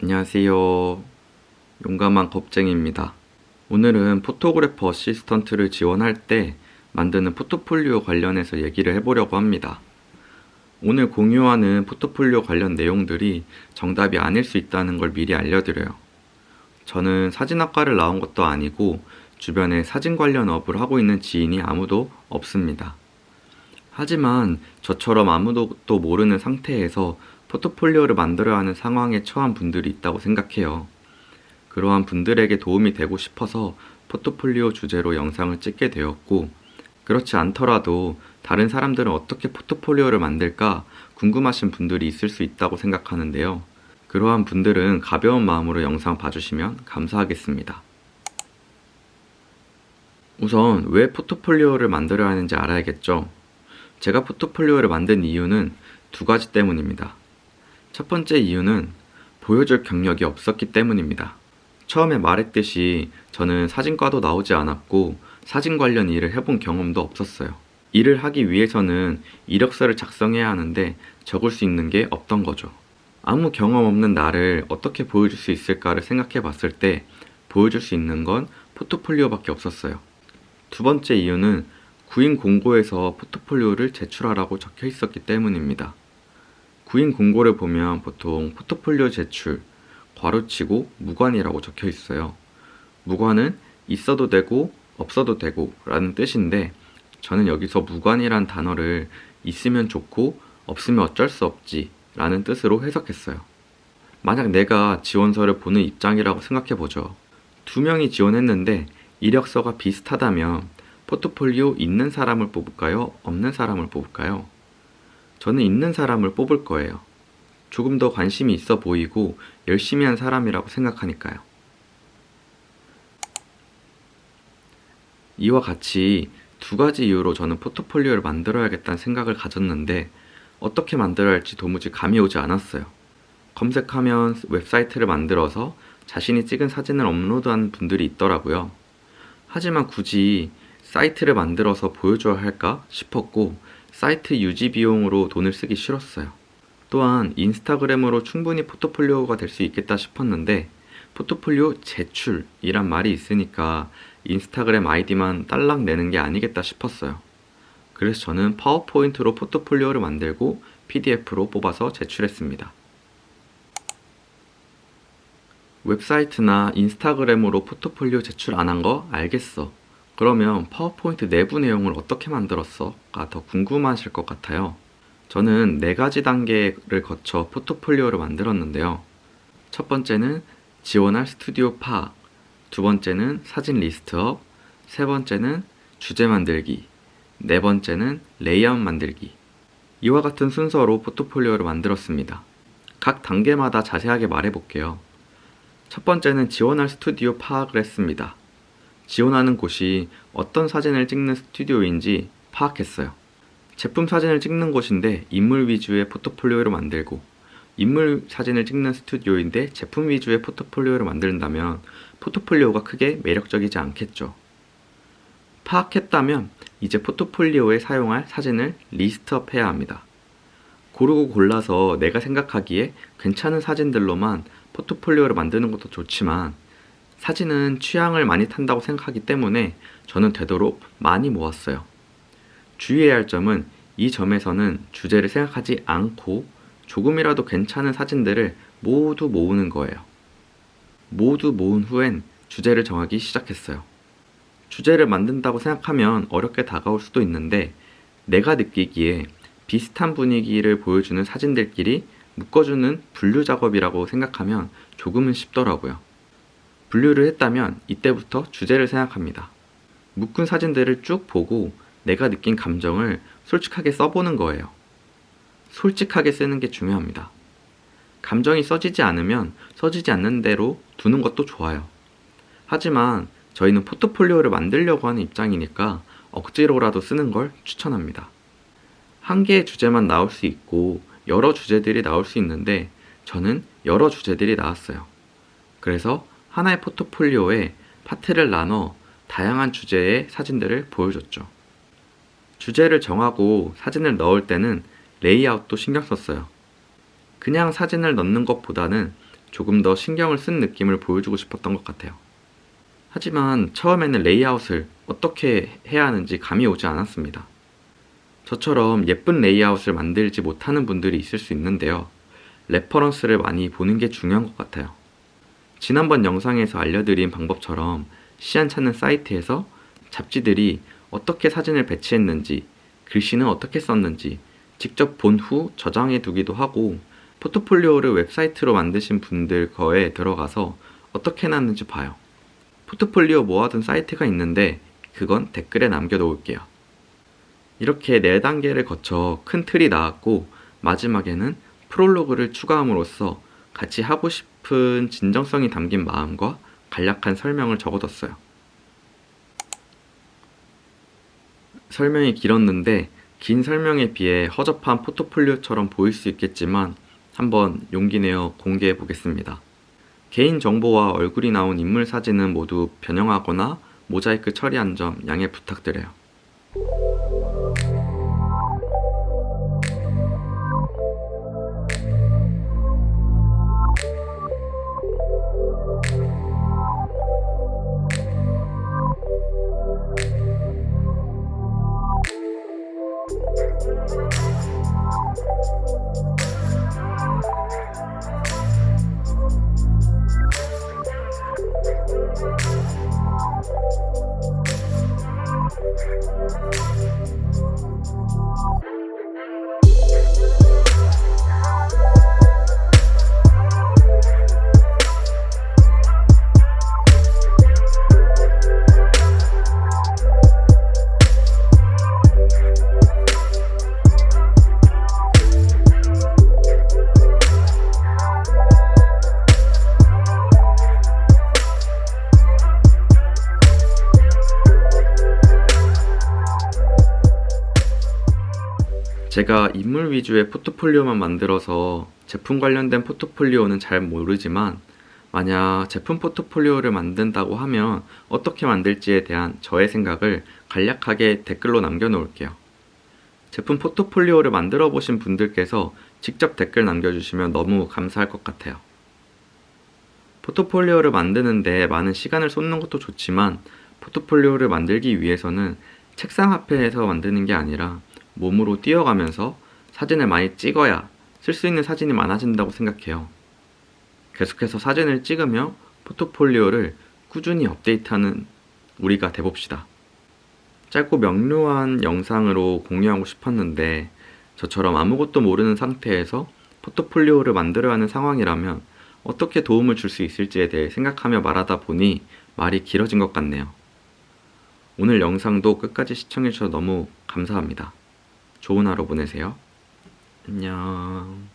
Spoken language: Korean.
안녕하세요. 용감한 겁쟁이입니다. 오늘은 포토그래퍼 어시스턴트를 지원할 때 만드는 포트폴리오 관련해서 얘기를 해보려고 합니다. 오늘 공유하는 포트폴리오 관련 내용들이 정답이 아닐 수 있다는 걸 미리 알려드려요. 저는 사진학과를 나온 것도 아니고 주변에 사진 관련 업을 하고 있는 지인이 아무도 없습니다. 하지만 저처럼 아무도 모르는 상태에서 포트폴리오를 만들어야 하는 상황에 처한 분들이 있다고 생각해요. 그러한 분들에게 도움이 되고 싶어서 포트폴리오 주제로 영상을 찍게 되었고, 그렇지 않더라도 다른 사람들은 어떻게 포트폴리오를 만들까 궁금하신 분들이 있을 수 있다고 생각하는데요. 그러한 분들은 가벼운 마음으로 영상 봐주시면 감사하겠습니다. 우선 왜 포트폴리오를 만들어야 하는지 알아야겠죠. 제가 포트폴리오를 만든 이유는 두 가지 때문입니다. 첫 번째 이유는 보여줄 경력이 없었기 때문입니다. 처음에 말했듯이 저는 사진과도 나오지 않았고 사진 관련 일을 해본 경험도 없었어요. 일을 하기 위해서는 이력서를 작성해야 하는데 적을 수 있는 게 없던 거죠. 아무 경험 없는 나를 어떻게 보여줄 수 있을까를 생각해 봤을 때 보여줄 수 있는 건 포트폴리오밖에 없었어요. 두 번째 이유는 구인 공고에서 포트폴리오를 제출하라고 적혀 있었기 때문입니다. 구인 공고를 보면 보통 포트폴리오 제출, 괄호치고 무관이라고 적혀 있어요. 무관은 있어도 되고 없어도 되고 라는 뜻인데 저는 여기서 무관이란 단어를 있으면 좋고 없으면 어쩔 수 없지 라는 뜻으로 해석했어요. 만약 내가 지원서를 보는 입장이라고 생각해보죠. 두 명이 지원했는데 이력서가 비슷하다면 포트폴리오 있는 사람을 뽑을까요? 없는 사람을 뽑을까요? 저는 있는 사람을 뽑을 거예요. 조금 더 관심이 있어 보이고 열심히 한 사람이라고 생각하니까요. 이와 같이 두 가지 이유로 저는 포트폴리오를 만들어야겠다는 생각을 가졌는데 어떻게 만들어야 할지 도무지 감이 오지 않았어요. 검색하면 웹사이트를 만들어서 자신이 찍은 사진을 업로드하는 분들이 있더라고요. 하지만 굳이 사이트를 만들어서 보여줘야 할까 싶었고 사이트 유지 비용으로 돈을 쓰기 싫었어요. 또한 인스타그램으로 충분히 포트폴리오가 될 수 있겠다 싶었는데 포트폴리오 제출이란 말이 있으니까 인스타그램 아이디만 딸랑 내는 게 아니겠다 싶었어요. 그래서 저는 파워포인트로 포트폴리오를 만들고 PDF로 뽑아서 제출했습니다. 웹사이트나 인스타그램으로 포트폴리오 제출 안 한 거 알겠어. 그러면 파워포인트 내부 내용을 어떻게 만들었어?가 더 궁금하실 것 같아요. 저는 4가지 단계를 거쳐 포트폴리오를 만들었는데요. 첫 번째는 지원할 스튜디오 파악, 두 번째는 사진 리스트업, 세 번째는 주제 만들기, 네 번째는 레이아웃 만들기. 이와 같은 순서로 포트폴리오를 만들었습니다. 각 단계마다 자세하게 말해볼게요. 첫 번째는 지원할 스튜디오 파악을 했습니다. 지원하는 곳이 어떤 사진을 찍는 스튜디오인지 파악했어요. 제품 사진을 찍는 곳인데 인물 위주의 포트폴리오를 만들고 인물 사진을 찍는 스튜디오인데 제품 위주의 포트폴리오를 만든다면 포트폴리오가 크게 매력적이지 않겠죠. 파악했다면 이제 포트폴리오에 사용할 사진을 리스트업 해야 합니다. 고르고 골라서 내가 생각하기에 괜찮은 사진들로만 포트폴리오를 만드는 것도 좋지만 사진은 취향을 많이 탄다고 생각하기 때문에 저는 되도록 많이 모았어요. 주의해야 할 점은 이 점에서는 주제를 생각하지 않고 조금이라도 괜찮은 사진들을 모두 모으는 거예요. 모두 모은 후엔 주제를 정하기 시작했어요. 주제를 만든다고 생각하면 어렵게 다가올 수도 있는데 내가 느끼기에 비슷한 분위기를 보여주는 사진들끼리 묶어주는 분류 작업이라고 생각하면 조금은 쉽더라고요. 분류를 했다면 이때부터 주제를 생각합니다. 묶은 사진들을 쭉 보고 내가 느낀 감정을 솔직하게 써보는 거예요. 솔직하게 쓰는 게 중요합니다. 감정이 써지지 않으면 써지지 않는 대로 두는 것도 좋아요. 하지만 저희는 포트폴리오를 만들려고 하는 입장이니까 억지로라도 쓰는 걸 추천합니다. 한 개의 주제만 나올 수 있고 여러 주제들이 나올 수 있는데 저는 여러 주제들이 나왔어요. 그래서 하나의 포트폴리오에 파트를 나눠 다양한 주제의 사진들을 보여줬죠. 주제를 정하고 사진을 넣을 때는 레이아웃도 신경 썼어요. 그냥 사진을 넣는 것보다는 조금 더 신경을 쓴 느낌을 보여주고 싶었던 것 같아요. 하지만 처음에는 레이아웃을 어떻게 해야 하는지 감이 오지 않았습니다. 저처럼 예쁜 레이아웃을 만들지 못하는 분들이 있을 수 있는데요. 레퍼런스를 많이 보는 게 중요한 것 같아요. 지난번 영상에서 알려드린 방법처럼 시안 찾는 사이트에서 잡지들이 어떻게 사진을 배치했는지, 글씨는 어떻게 썼는지 직접 본 후 저장해 두기도 하고, 포트폴리오를 웹사이트로 만드신 분들 거에 들어가서 어떻게 해놨는지 봐요. 포트폴리오 모아둔 사이트가 있는데 그건 댓글에 남겨놓을게요. 이렇게 4단계를 거쳐 큰 틀이 나왔고, 마지막에는 프롤로그를 추가함으로써 같이 하고 싶은 진정성이 담긴 마음과 간략한 설명을 적어뒀어요. 설명이 길었는데 긴 설명에 비해 허접한 포트폴리오처럼 보일 수 있겠지만 한번 용기 내어 공개해 보겠습니다. 개인 정보와 얼굴이 나온 인물 사진은 모두 변형하거나 모자이크 처리한 점 양해 부탁드려요. 제가 인물 위주의 포트폴리오만 만들어서 제품 관련된 포트폴리오는 잘 모르지만, 만약 제품 포트폴리오를 만든다고 하면 어떻게 만들지에 대한 저의 생각을 간략하게 댓글로 남겨놓을게요. 제품 포트폴리오를 만들어 보신 분들께서 직접 댓글 남겨주시면 너무 감사할 것 같아요. 포트폴리오를 만드는데 많은 시간을 쏟는 것도 좋지만, 포트폴리오를 만들기 위해서는 책상 앞에서 만드는 게 아니라 몸으로 뛰어가면서 사진을 많이 찍어야 쓸 수 있는 사진이 많아진다고 생각해요. 계속해서 사진을 찍으며 포트폴리오를 꾸준히 업데이트하는 우리가 돼봅시다. 짧고 명료한 영상으로 공유하고 싶었는데, 저처럼 아무것도 모르는 상태에서 포트폴리오를 만들어야 하는 상황이라면 어떻게 도움을 줄 수 있을지에 대해 생각하며 말하다 보니 말이 길어진 것 같네요. 오늘 영상도 끝까지 시청해주셔서 너무 감사합니다. 좋은 하루 보내세요. 안녕.